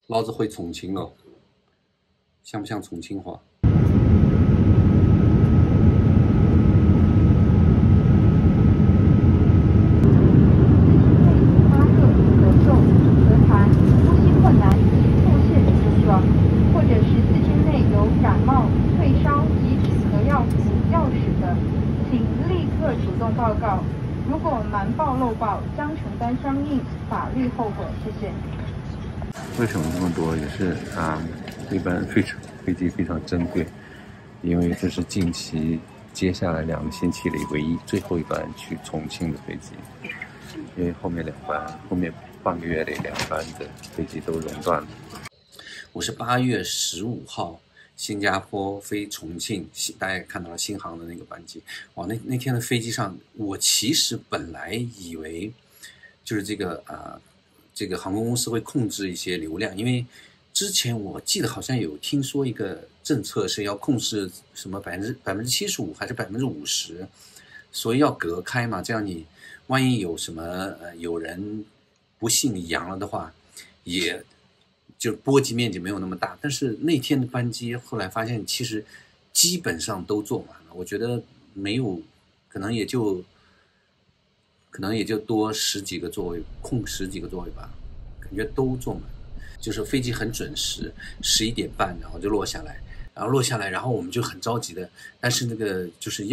老子会重庆了，像不像重庆话？发热、咳嗽、咳痰、呼吸困难及腹泻等症状，或者14天内有感冒、退烧及止咳药史的，请立刻主动报告。如果瞒报漏报，将承担相应法律后果。谢谢。为什么这么多？也是一班飞机非常珍贵，因为这是近期接下来2个星期里唯一最后一班去重庆的飞机，因为后面半个月里2班的飞机都熔断了。我是8月15号新加坡飞重庆，大家也看到了新航的那个班机。哇，那天的飞机上，我其实本来以为就是这个航空公司会控制一些流量，因为之前我记得好像有听说一个政策是要控制什么75%还是50%，所以要隔开嘛，这样你万一有什么有人不幸阳了的话，也就波及面积没有那么大。但是那天的班机后来发现其实基本上都坐满了，我觉得没有，可能也就多10几个座位，空10几个座位吧，感觉都坐满了。就是飞机很准时，11点半然后就落下来，然后我们就很着急的，但是那个就是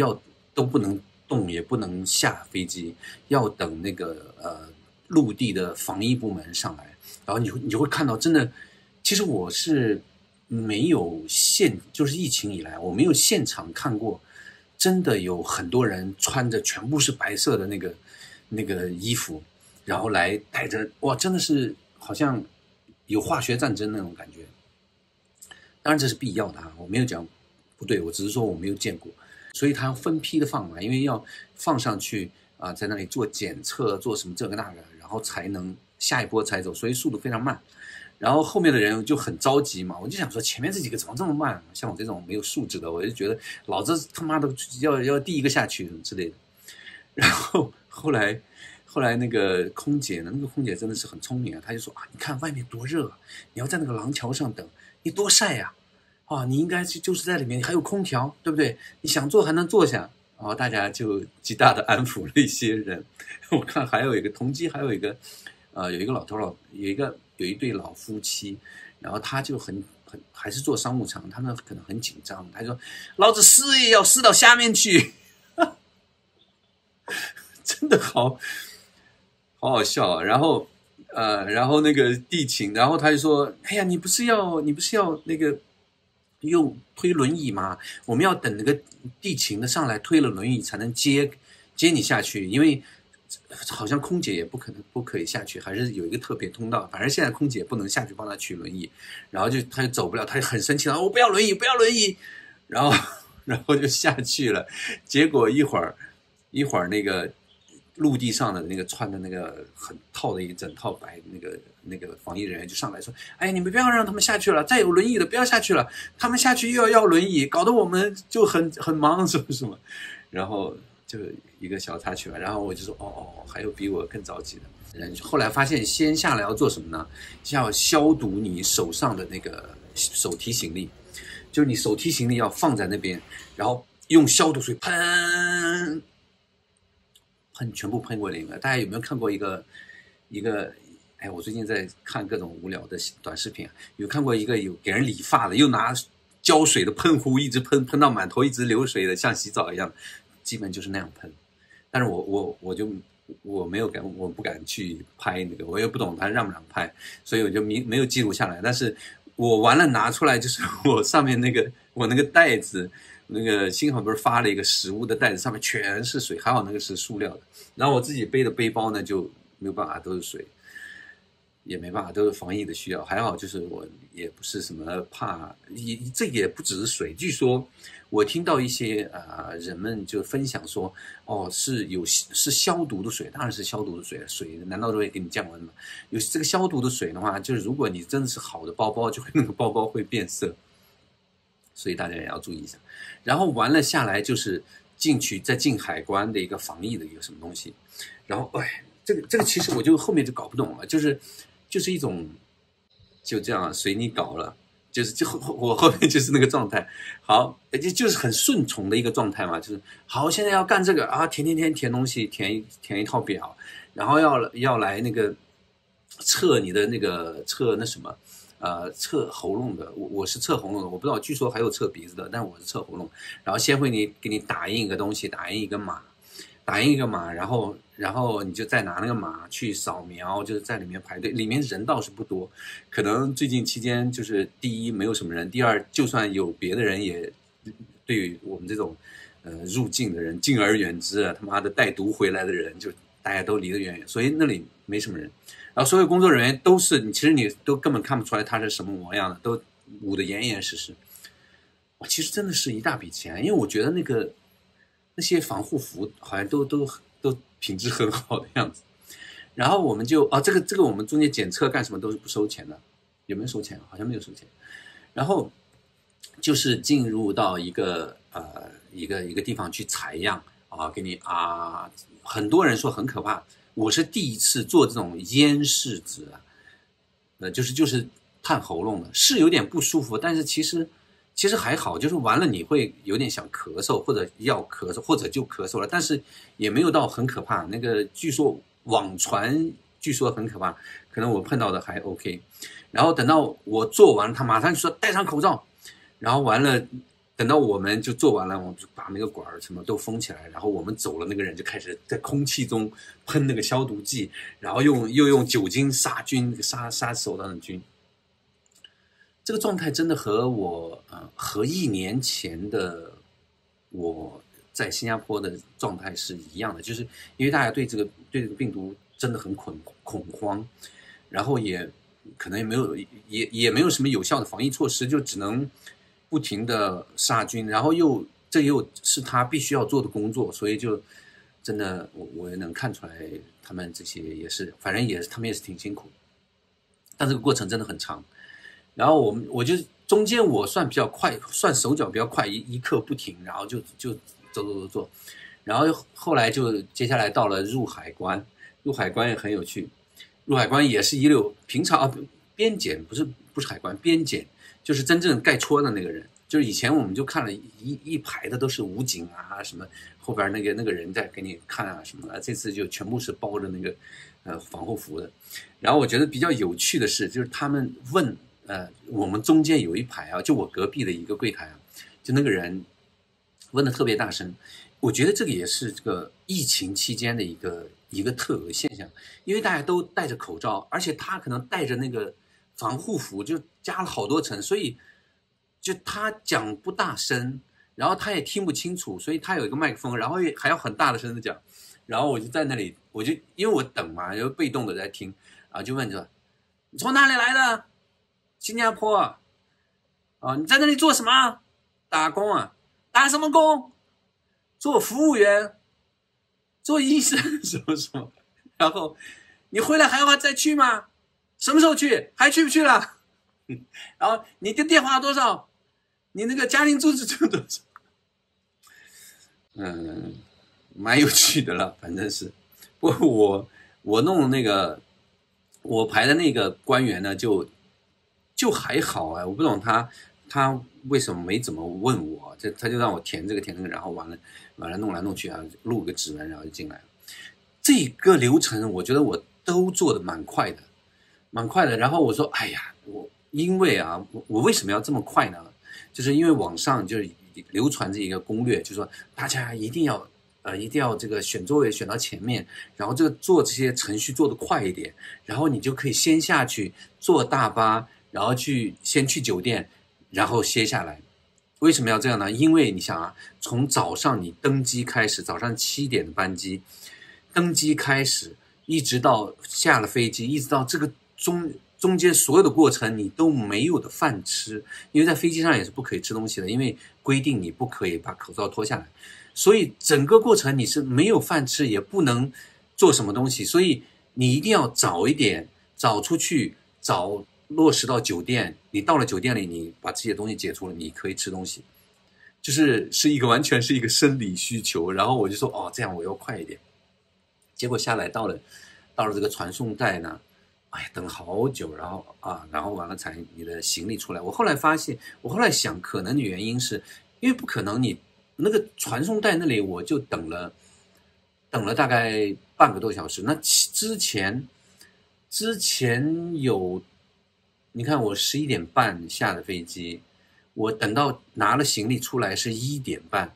都不能动，也不能下飞机，要等那个陆地的防疫部门上来，然后你就会看到，真的，其实我是没有就是疫情以来我没有现场看过，真的有很多人穿着全部是白色的那个衣服，然后来带着，哇，真的是好像有化学战争那种感觉。当然这是必要的我没有讲不对，我只是说我没有见过，所以他要分批的放嘛，因为要放上去在那里做检测，做什么这个那个，然后才能下一波才走，所以速度非常慢。然后后面的人就很着急嘛，我就想说前面这几个怎么这么慢，像我这种没有素质的，我就觉得老子他妈的要第一个下去之类的。然后后来那个空姐呢，那个空姐真的是很聪明她就说你看外面多热你要在那个廊桥上等，你多晒你应该就是在里面，还有空调，对不对？你想坐还能坐下。然后大家就极大的安抚了一些人。我看还有一个同机，还有一个有一个有一对老夫妻，然后他就还是坐商务舱，他们可能很紧张，他说老子撕也要撕到下面去。真的好好笑然后那个地勤，然后他就说哎呀你不是要那个用推轮椅吗？我们要等那个地勤的上来推了轮椅才能接你下去，因为好像空姐也不可以下去，还是有一个特别通道，反正现在空姐不能下去帮他取轮椅，然后他就走不了，他就很生气了，我不要轮椅，然后就下去了。结果一会儿那个陆地上的那个穿的那个很套的一整套白那个防疫人员就上来说，哎，你们不要让他们下去了，再有轮椅的不要下去了，他们下去又要轮椅，搞得我们就很忙什么。然后就一个小插曲吧，然后我就说还有比我更着急的。后来发现先下来要做什么呢？要消毒你手上的那个手提行李，就是你手提行李要放在那边，然后用消毒水全部喷过那个。大家有没有看过一个我最近在看各种无聊的短视频有看过一个有给人理发的，又拿胶水的喷壶一直喷到满头一直流水的，像洗澡一样，基本就是那样喷。但是我没有我不敢去拍那个，我也不懂他让不让拍，所以我就没有记录下来。但是我完了拿出来，就是我上面我那个袋子，那个幸好不是发了一个食物的袋子，上面全是水，还好那个是塑料的。然后我自己背的背包呢就没有办法，都是水，也没办法，都是防疫的需要。还好就是我也不是什么怕，这也不只是水。据说我听到一些人们就分享说是消毒的水，当然是消毒的水难道都会给你降温吗？有这个消毒的水的话，就是如果你真的是好的包包，就会那个包包会变色，所以大家也要注意一下。然后完了下来就是再进海关的一个防疫的一个什么东西，然后这个其实我就后面就搞不懂了，就是一种就这样随你搞了，就我后面就是那个状态，好，就是很顺从的一个状态嘛，就是好，现在要干这个啊，填东西，填一套表，然后要来那个测你的那个测那什么。测喉咙的，我是测喉咙的，我不知道，据说还有测鼻子的，但我是测喉咙。然后先会给你打印一个东西，打印一个码，然后你就再拿那个码去扫描，就是在里面排队，里面人倒是不多，可能最近期间就是第一没有什么人，第二就算有别的人也对于我们这种入境的人敬而远之啊，他妈的带毒回来的人就大家都离得远远，所以那里没什么人。然后所有工作人员都是其实你都根本看不出来他是什么模样的，都捂得严严实实。其实真的是一大笔钱，因为我觉得那些防护服好像都品质很好的样子。然后我们就这个我们中间检测干什么都是不收钱的，有没有收钱？好像没有收钱。然后就是进入到一个地方去采样给你很多人说很可怕。我是第一次做这种咽拭子就是探喉咙的，是有点不舒服，但是其实还好，就是完了你会有点想咳嗽或者要咳嗽或者就咳嗽了，但是也没有到很可怕。那个据说网传据说很可怕，可能我碰到的还 OK。然后等到我做完，他马上就说戴上口罩，然后完了。等到我们就做完了，我们就把那个管什么都封起来，然后我们走了，那个人就开始在空气中喷那个消毒剂，然后又用酒精杀菌，杀手的菌。这个状态真的和和1年前的我在新加坡的状态是一样的，就是因为大家对这个病毒真的很恐慌，然后也可能也没有什么有效的防疫措施，就只能不停的杀菌，然后这又是他必须要做的工作，所以就真的我也能看出来，他们这些也是，反正他们也是挺辛苦，但这个过程真的很长。然后我就中间我算比较快，算手脚比较快，一刻不停，然后就做，然后后来就接下来到了入海关也很有趣，入海关也是一溜，平常边检不是海关，边检。就是真正盖戳的那个人，就是以前我们就看了一排的都是武警什么后边那个人在给你看什么的，这次就全部是包着那个防护服的。然后我觉得比较有趣的是，就是他们问我们中间有一排就我隔壁的一个柜台就那个人问的特别大声，我觉得这个也是这个疫情期间的一个特有现象，因为大家都戴着口罩，而且他可能戴着那个防护服就加了好多层，所以就他讲不大声，然后他也听不清楚，所以他有一个麦克风，然后还要很大的声的讲，然后我就在那里，因为我等嘛，就被动的在听，然后就问着你从哪里来的？新加坡你在那里做什么？打工打什么工？做服务员，做医生什么，然后你回来还要再去吗？什么时候去？还去不去了？然后你的电话多少？你那个家庭住址多少？蛮有趣的了，反正是。不过我弄那个我排的那个官员呢，就还好我不懂他为什么没怎么问我，他就让我填这个填那个，然后完了弄来弄去录个指纹，然后就进来了。这个流程我觉得我都做的蛮快的。然后我说哎呀，因为我为什么要这么快呢？就是因为网上就是流传着一个攻略，就是说大家一定要这个选座位选到前面，然后做这些程序做得快一点，然后你就可以先下去坐大巴，然后先去酒店，然后歇下来。为什么要这样呢？因为你想从早上你登机开始，早上7点的班机登机开始，一直到下了飞机，一直到这个中间所有的过程你都没有的饭吃，因为在飞机上也是不可以吃东西的，因为规定你不可以把口罩脱下来，所以整个过程你是没有饭吃，也不能做什么东西，所以你一定要早一点早出去，早落实到酒店，你到了酒店里，你把这些东西解除了，你可以吃东西，就是完全是一个生理需求。然后我就说这样我要快一点，结果下来到了这个传送带呢，哎呀，等了好久，然后完了才你的行李出来。我后来发现，我后来想，可能的原因是因为不可能你那个传送带那里我就等了大概半个多小时。那之前有，你看我11点半下的飞机，我等到拿了行李出来是1点半，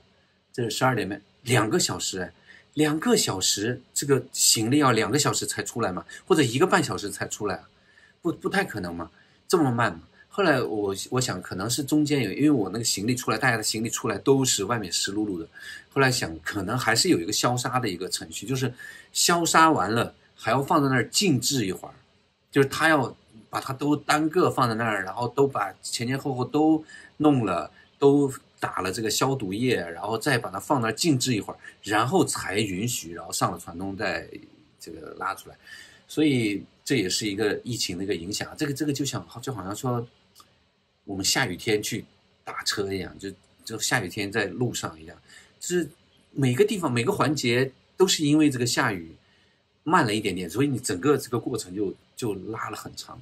这是12点半，2个小时哎。2个小时，这个行李要2个小时才出来嘛，或者1个半小时才出来啊，不太可能嘛，这么慢嘛。后来我想可能是中间有，因为我那个行李出来，大家的行李出来都是外面湿漉漉的。后来想可能还是有一个消杀的一个程序，就是消杀完了还要放在那儿静置一会儿，就是他要把它都单个放在那儿，然后都把前后都弄了，都打了这个消毒液，然后再把它放那儿静置一会儿，然后才允许，然后上了传动带这个拉出来。所以这也是一个疫情的一个影响。这个就好像说我们下雨天去打车一样，就下雨天在路上一样，就是每个地方每个环节都是因为这个下雨慢了一点点，所以你整个这个过程就拉了很长。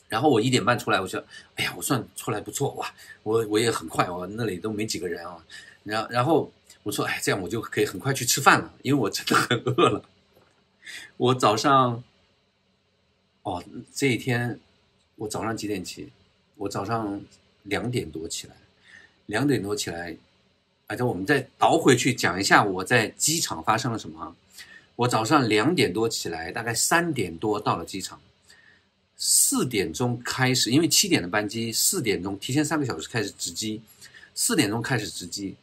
然后我1点半出来，我说，哎呀，我算出来不错哇，我也很快，我那里都没几个人啊。然后我说，哎，这样我就可以很快去吃饭了，因为我真的很饿了。我早上，这一天我早上几点起？我早上2点多起来，2点多起来，我们再倒回去讲一下我在机场发生了什么。我早上2点多起来，大概3点多到了机场。4点钟开始，因为7点的班机，4点钟提前3个小时开始值机，4点钟开始值机。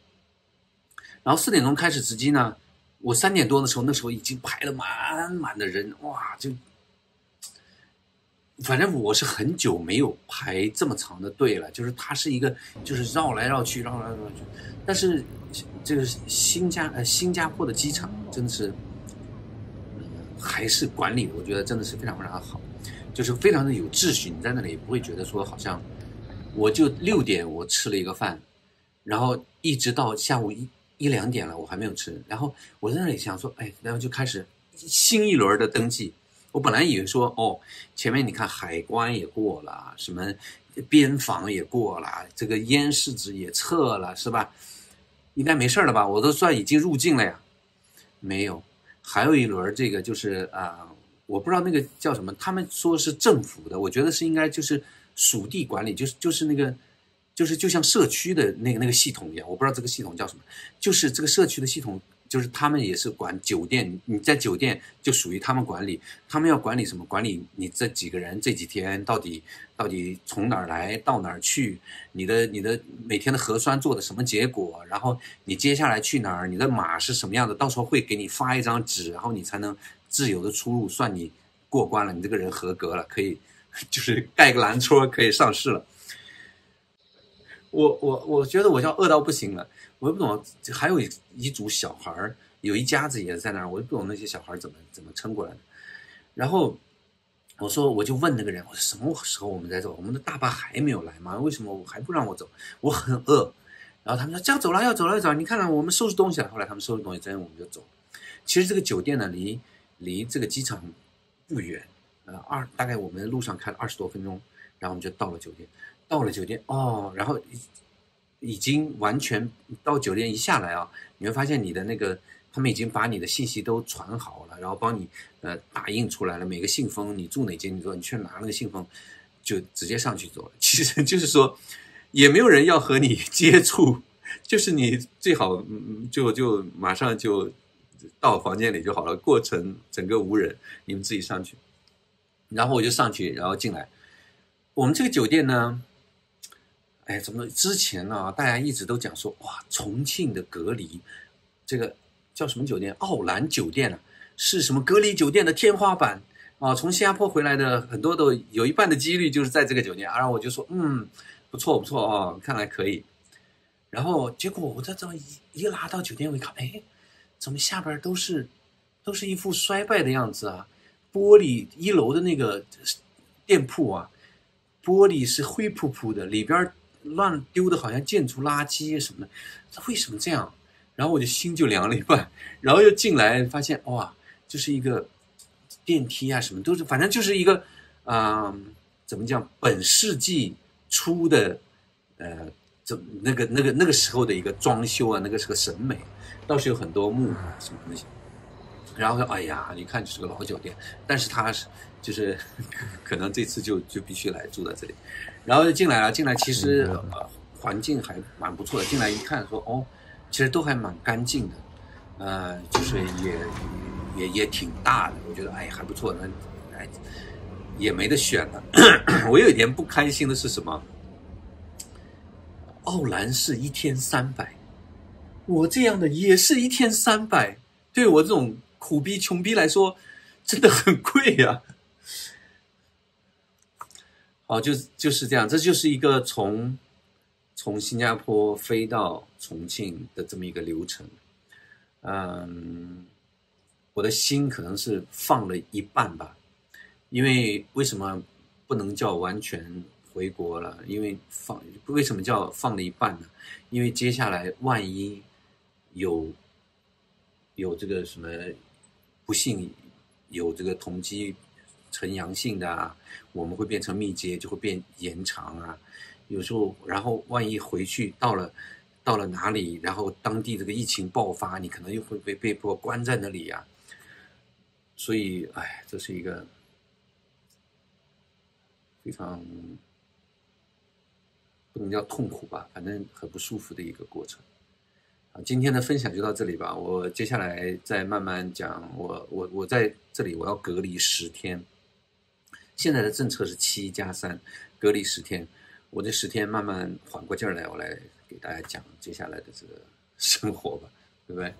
然后4点钟开始值机呢，我3点多的时候，那时候已经排了满满的人，哇，反正我是很久没有排这么长的队了，就是它是一个就是绕来绕去，但是这个新加坡的机场真的是还是管理的，我觉得真的是非常非常的好。就是非常的有秩序，你在那里不会觉得说好像，我就6点我吃了一个饭，然后一直到下午1、2点了我还没有吃，然后我在那里想说，然后就开始新一轮的登记。我本来以为说，前面你看海关也过了，什么边防也过了，这个咽拭子也测了，是吧？应该没事了吧？我都算已经入境了呀，没有，还有一轮这个就是我不知道那个叫什么，他们说是政府的，我觉得是应该就是属地管理，就是那个就像社区的那个系统一样，我不知道这个系统叫什么，就是这个社区的系统，就是他们也是管酒店，你在酒店就属于他们管理，他们要管理什么？管理你这几个人这几天到底从哪儿来到哪儿去，你的每天的核酸做的什么结果，然后你接下来去哪儿，你的码是什么样的，到时候会给你发一张纸，然后你才能自由的出入，算你过关了，你这个人合格了，可以就是盖个蓝戳可以上市了。我觉得我要饿到不行了，我也不懂，还有一组小孩，有一家子也在那儿，我也不懂那些小孩怎么撑过来的。然后我就问那个人，我说什么时候我们再走？我们的大巴还没有来吗？为什么还不让我走？我很饿。然后他们说要走了，要走了，你看看我们收拾东西了。后来他们收拾东西，我们就走。其实这个酒店呢，离这个机场不远，大概我们路上开了20多分钟，然后我们就到了酒店。然后已经完全到酒店一下来啊，你会发现你的那个他们已经把你的信息都传好了，然后帮你打印出来了，每个信封你住哪间，你去拿那个信封就直接上去走了。其实就是说也没有人要和你接触，就是你最好就马上就到房间里就好了，过程整个无人，你们自己上去。然后我就上去，然后进来。我们这个酒店呢，怎么之前呢，大家一直都讲说，哇，重庆的隔离，这个叫什么酒店？奥兰酒店啊，是什么隔离酒店的天花板啊？从新加坡回来的很多都有一半的几率就是在这个酒店。然后我就说，不错哦，看来可以。然后结果我在这一拉到酒店，我一看，怎么下边都是一副衰败的样子啊？玻璃1楼的那个店铺啊，玻璃是灰扑扑的，里边乱丢的好像建筑垃圾什么的，这为什么这样？然后我就心就凉了一半，然后又进来发现，哇，就是一个电梯啊什么都是，反正就是一个怎么讲，本世纪初的那个时候的一个装修啊，那个是个审美，倒是有很多木啊什么东西。然后说，哎呀，你看就是个老酒店，但是他就是可能这次就必须来住在这里。然后就进来了，进来其实环境还蛮不错的。进来一看说，哦，其实都还蛮干净的，就是也挺大的，我觉得哎还不错，那也没得选了。我有一点不开心的是什么？奥兰是1天300，我这样的也是1天300，对我这种苦逼穷逼来说，真的很贵呀。好，就是这样，这就是一个从新加坡飞到重庆的这么一个流程。我的心可能是放了一半吧，因为为什么不能叫完全回国了？因为为什么叫放了一半呢？因为接下来万一有这个什么不幸有这个同机呈阳性的啊，我们会变成密接，就会变延长啊。有时候，然后万一回去到了哪里，然后当地这个疫情爆发，你可能又会被迫关在那里啊。所以，哎，这是一个非常不能叫痛苦吧，反正很不舒服的一个过程。今天的分享就到这里吧，我接下来再慢慢讲。我在这里我要隔离10天，现在的政策是7+3，隔离10天。我这10天慢慢缓过劲儿来，我来给大家讲接下来的这个生活吧，对不对？